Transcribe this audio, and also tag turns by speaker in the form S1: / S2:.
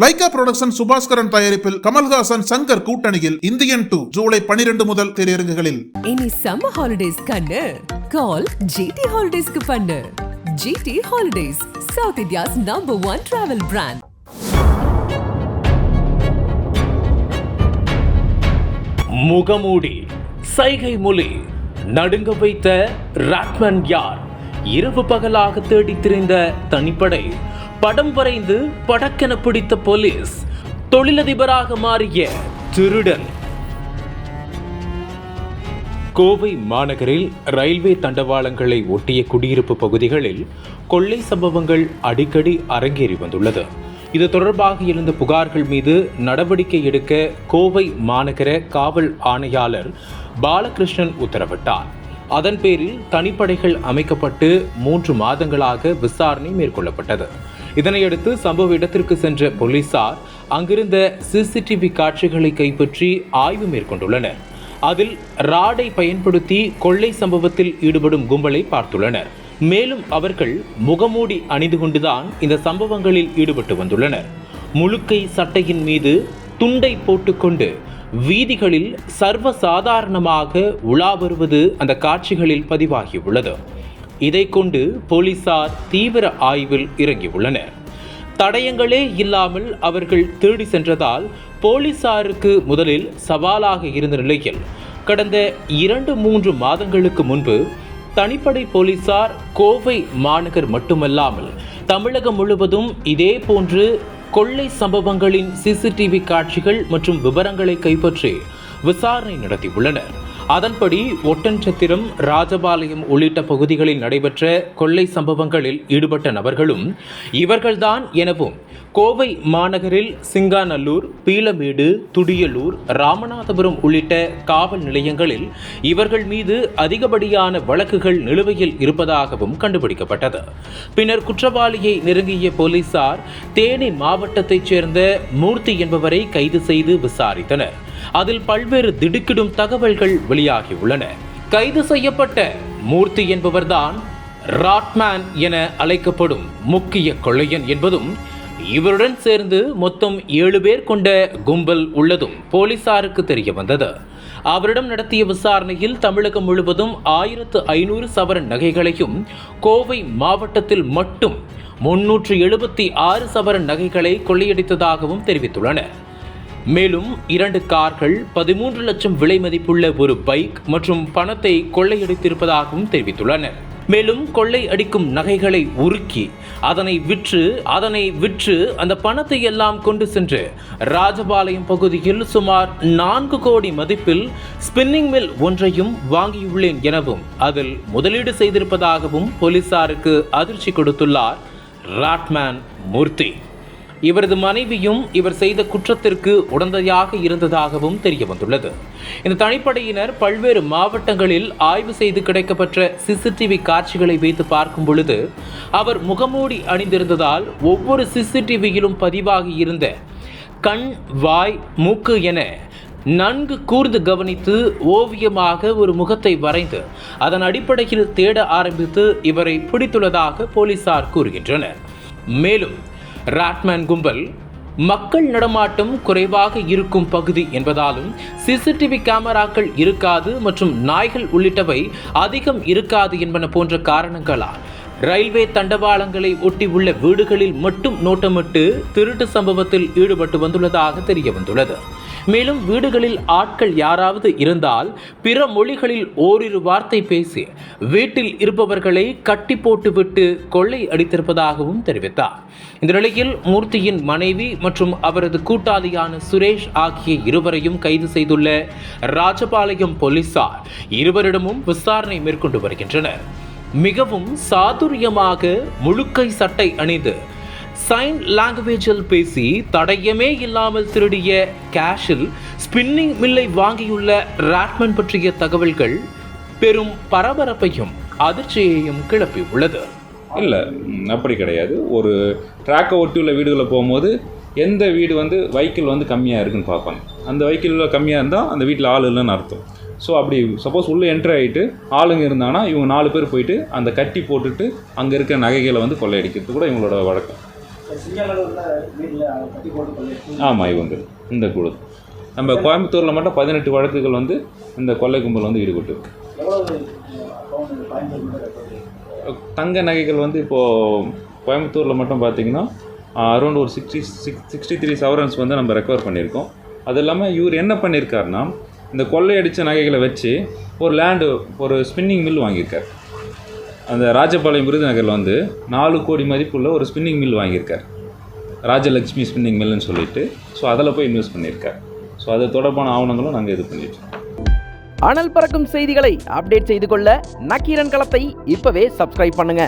S1: Lyca production Subaskaran தயாரிப்பில் கமல்ஹாசன் சங்கர் கூட்டணியில் Indian 2 July 12 முதல் திரையரங்குகளில்.
S2: இனி சம்மர் ஹாலிடேஸ் கண்ணு கால் ஜிடி ஹாலிடேஸ்க்கு பண்ணு. GT Holidays, South India's number 1 travel brand.
S3: முகமூடி, சைகை மொழி, நடுங்க வைத்த ராட்மன் யார்? இரவு பகலாக தேடி திரிந்த தனிப்படை, படம் வரைந்து படக்கென பிடித்த போலீஸ், தொழிலதிபராக மாறிய திருடன். கோவை மாநகரில் ரயில்வே தண்டவாளங்களை ஒட்டிய குடியிருப்பு பகுதிகளில் கொள்ளை சம்பவங்கள் அடிக்கடி அரங்கேறி வந்துள்ளது. இது தொடர்பாக எழுந்த புகார்கள் மீது நடவடிக்கை எடுக்க கோவை மாநகர காவல் ஆணையாளர் பாலகிருஷ்ணன் உத்தரவிட்டார். அதன் பேரில் தனிப்படைகள் அமைக்கப்பட்டு 3 மாதங்களாக விசாரணை மேற்கொள்ளப்பட்டது. இதனையடுத்து சம்பவ இடத்திற்கு சென்ற போலீசார் அங்கிருந்த சிசிடிவி காட்சிகளை கைப்பற்றி ஆய்வு மேற்கொண்டுள்ளனர். அதில் ராடை பயன்படுத்தி கொள்ளை சம்பவத்தில் ஈடுபடும் கும்பலை பார்த்துள்ளனர். மேலும் அவர்கள் முகமூடி அணிந்து கொண்டுதான் இந்த சம்பவங்களில் ஈடுபட்டு வந்துள்ளனர். முழுக்கை சட்டையின் மீது துண்டை போட்டுக்கொண்டு வீதிகளில் சர்வசாதாரணமாக உலா வருவது அந்த காட்சிகளில் பதிவாகியுள்ளது. இதை கொண்டு போலீசார் தீவிர ஆய்வில் இறங்கியுள்ளனர். தடயங்களே இல்லாமல் அவர்கள் தேடி சென்றதால் போலீசாருக்கு முதலில் சவாலாக இருந்த நிலையில் கடந்த 2-3 மாதங்களுக்கு முன்பு தனிப்படை போலீசார் கோவை மாநகர் மட்டுமல்லாமல் தமிழகம் முழுவதும் இதே போன்று கொள்ளை சம்பவங்களின் சிசிடிவி காட்சிகள் மற்றும் விவரங்களை கைப்பற்றி விசாரணை நடத்தியுள்ளனர். அதன்படி ஒட்டன்சத்திரம், ராஜபாளையம் உள்ளிட்ட பகுதிகளில் நடைபெற்ற கொள்ளை சம்பவங்களில் ஈடுபட்ட நபர்களும் இவர்கள்தான் எனவும் கோவை மாநகரில் சிங்காநல்லூர், பீளமேடு, துடியலூர், ராமநாதபுரம் உள்ளிட்ட காவல் நிலையங்களில் இவர்கள் மீது அதிகப்படியான வழக்குகள் நிலுவையில் இருப்பதாகவும் கண்டுபிடிக்கப்பட்டது. பின்னர் குற்றவாளியை நெருங்கிய போலீசார் தேனி மாவட்டத்தைச் சேர்ந்த மூர்த்தி என்பவரை கைது செய்து விசாரித்தனர். அதில் பல்வேறு திடுக்கிடும் தகவல்கள் வெளியாகியுள்ளன. கைது செய்யப்பட்ட மூர்த்தி என்பவர்தான் ராட்மேன் என அழைக்கப்படும் முக்கிய கொள்ளையன் என்பதும், இவருடன் சேர்ந்து மொத்தம் 7 பேர் கொண்ட கும்பல் உள்ளதும் போலீசாருக்கு தெரிய வந்தது. அவரிடம் நடத்திய விசாரணையில் தமிழகம் முழுவதும் 1500 சவரன் நகைகளையும், கோவை மாவட்டத்தில் மட்டும் 376 சவரன் நகைகளை கொள்ளையடித்ததாகவும் தெரிவித்துள்ளனர். மேலும் 2 கார்கள், 13 லட்சம் விலை மதிப்புள்ள ஒரு பைக் மற்றும் பணத்தை கொள்ளையடித்திருப்பதாகவும் தெரிவித்துள்ளனர். மேலும் கொள்ளை அடிக்கும் நகைகளை உருக்கி அதனை விற்று அந்த பணத்தை எல்லாம் கொண்டு சென்று ராஜபாளையம் பகுதியில் சுமார் 4 கோடி மதிப்பில் ஸ்பின்னிங் மில் ஒன்றையும் வாங்கியுள்ளேன் எனவும் அதில் முதலீடு செய்திருப்பதாகவும் போலீசாருக்கு அதிர்ச்சி கொடுத்துள்ளார் ராட்மேன் மூர்த்தி. இவரது மனைவியும் இவர் செய்த குற்றத்திற்கு உடந்தையாக இருந்ததாகவும் தெரிய வந்துள்ளது. இந்த தனிப்படையினர் பல்வேறு மாவட்டங்களில் ஆய்வு செய்து கிடைக்கப்பெற்ற சிசிடிவி காட்சிகளை வைத்து பார்க்கும் பொழுது அவர் முகமூடி அணிந்திருந்ததால் ஒவ்வொரு சிசிடிவியிலும் பதிவாகி இருந்த கண், வாய், மூக்கு என நன்கு கூர்ந்து கவனித்து ஓவியமாக ஒரு முகத்தை வரைந்து அதன் அடிப்படையில் தேட ஆரம்பித்து இவரை பிடித்துள்ளதாக போலீசார் கூறுகின்றனர். மேலும் ராட்மேன் கும்பல் மக்கள் நடமாட்டம் குறைவாக இருக்கும் பகுதி என்பதாலும் சிசிடிவி கேமராக்கள் இருக்காது மற்றும் நாய்கள் உள்ளிட்டவை அதிகம் இருக்காது என்பன போன்ற காரணங்களால் ரயில்வே தண்டவாளங்களை ஒட்டி உள்ள வீடுகளில் மட்டும் நோட்டமிட்டு திருட்டு சம்பவத்தில் ஈடுபட்டு வந்துள்ளதாக தெரிய வந்துள்ளது. மேலும் வீடுகளில் ஆட்கள் யாராவது இருந்தால் பிற மொழிகளில் ஓரிரு வார்த்தை பேசி வீட்டில் இருப்பவர்களை கட்டி போட்டுவிட்டு கொள்ளை அடித்திருப்பதாகவும் தெரிவித்தார். இந்த நிலையில் மூர்த்தியின் மனைவி மற்றும் அவரது கூட்டாளியான சுரேஷ் ஆகிய இருவரையும் கைது செய்துள்ள ராஜபாளையம் போலீசார் இருவரிடமும் விசாரணை மேற்கொண்டு வருகின்றனர். மிகவும் சாதுரியமாக முழுக்கை சட்டை அணிந்து சைன் லாங்குவேஜில் பேசி தடயமே இல்லாமல் திருடிய கேஷில் ஸ்பின்னிங் மில்லை வாங்கியுள்ள ராட்மன் பற்றிய தகவல்கள் பெரும் பரபரப்பையும் அதிர்ச்சியையும் கிளப்பி உள்ளது.
S4: இல்லை, அப்படி கிடையாது. ஒரு ட்ராக்கை ஒட்டி உள்ள வீடுகளை போகும்போது எந்த வீடு வெஹிக்கிள் கம்மியாக இருக்குன்னு பார்ப்பாங்க. அந்த வெஹிக்கிளில் கம்மியாக இருந்தால் அந்த வீட்டில் ஆள் இல்லைன்னு அர்த்தம். ஸோ அப்படி சப்போஸ் உள்ளே என்ட்ரி ஆகிட்டு ஆளுங்க இருந்தாங்கன்னா இவங்க 4 பேர் போயிட்டு அந்த கட்டி போட்டுட்டு அங்கே இருக்க நகைகளை கொள்ளையடிக்கிறது கூட இவங்களோட வழக்கம். ஆமாம், இவங்க இந்த குழு நம்ம கோயம்புத்தூரில் மட்டும் 18 வழக்குகள் வந்து இந்த கொள்ளை கும்பல் வந்து ஈடுபட்டு. தங்க நகைகள் வந்து இப்போது கோயம்புத்தூரில் மட்டும் பார்த்திங்கன்னா அரௌண்ட் ஒரு 63 சவரன்ஸ் வந்து நம்ம ரெக்கவர் பண்ணியிருக்கோம். அது இல்லாமல் இவர் என்ன பண்ணியிருக்காருன்னா, இந்த கொள்ளையடித்த நகைகளை வச்சு ஒரு லேண்டு, ஒரு ஸ்பின்னிங் மில் வாங்கியிருக்கார். அந்த ராஜபாளையம் விருதுநகரில் வந்து 4 கோடி மதிப்புள்ள ஒரு ஸ்பின்னிங் மில் வாங்கியிருக்கார், ராஜலக்ஷ்மி ஸ்பின்னிங் மில்லுன்னு சொல்லிட்டு. ஸோ அதில் போய் இன்வெஸ்ட் பண்ணியிருக்கார். ஸோ அது தொடர்பான ஆவணங்களும் நாங்கள் இது பண்ணிட்டோம்.
S5: அனல் பறக்கும் செய்திகளை அப்டேட் செய்து கொள்ள நக்கீரன் களத்தை இப்பவே சப்ஸ்கிரைப் பண்ணுங்க.